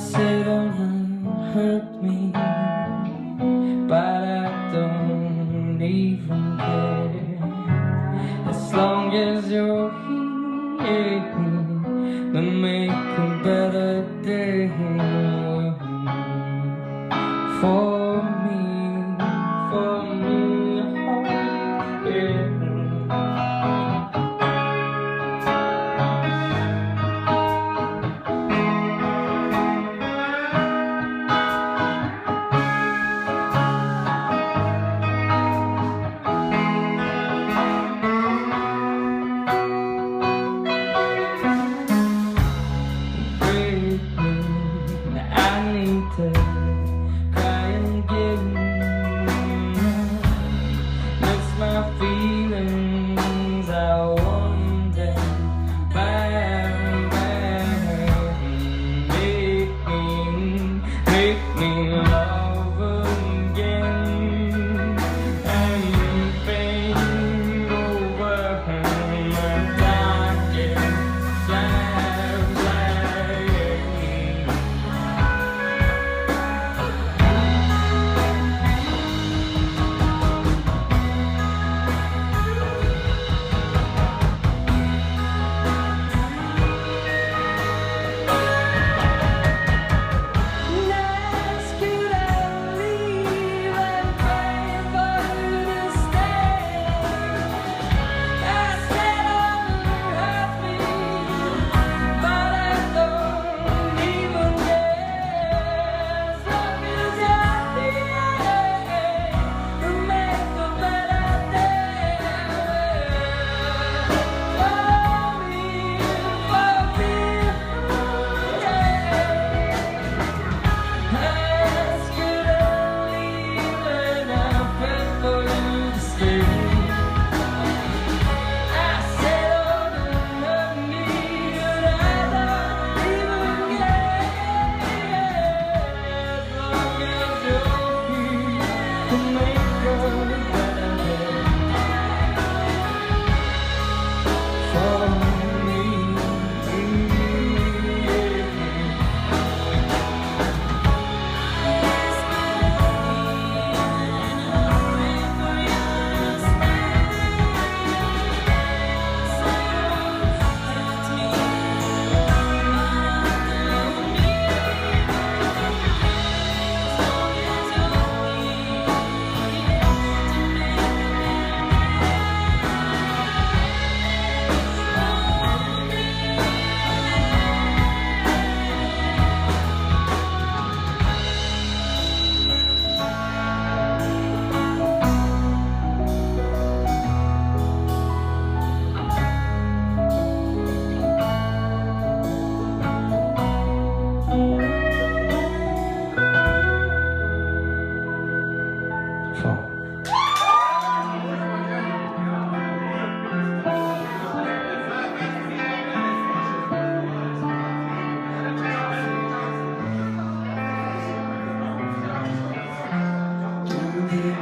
say don't hurt me, but I don't even care. As long as you're here, we'll make a better day for me, yeah. I need to cry and give miss my feelings. I want them back. Make me love again and paint over my darkest life.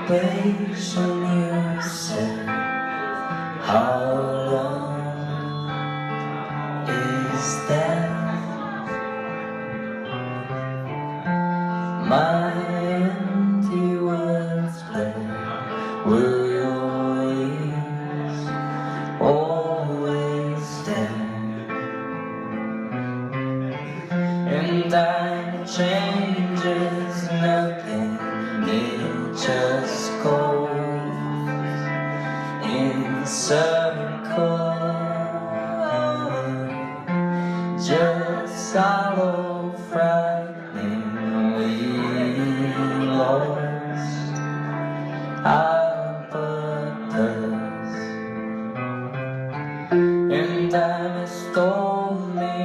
Based on yourself, how long is that? My empty words play, will your ears always stand? And time changes nothing, it just goes in circles, just hollow, frighteningly lost our purpose. And time has told me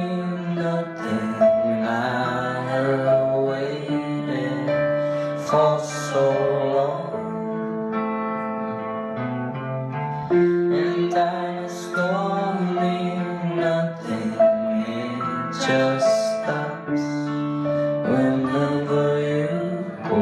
nothing, I waited for so long. And time has told me nothing, it just stops whenever you go.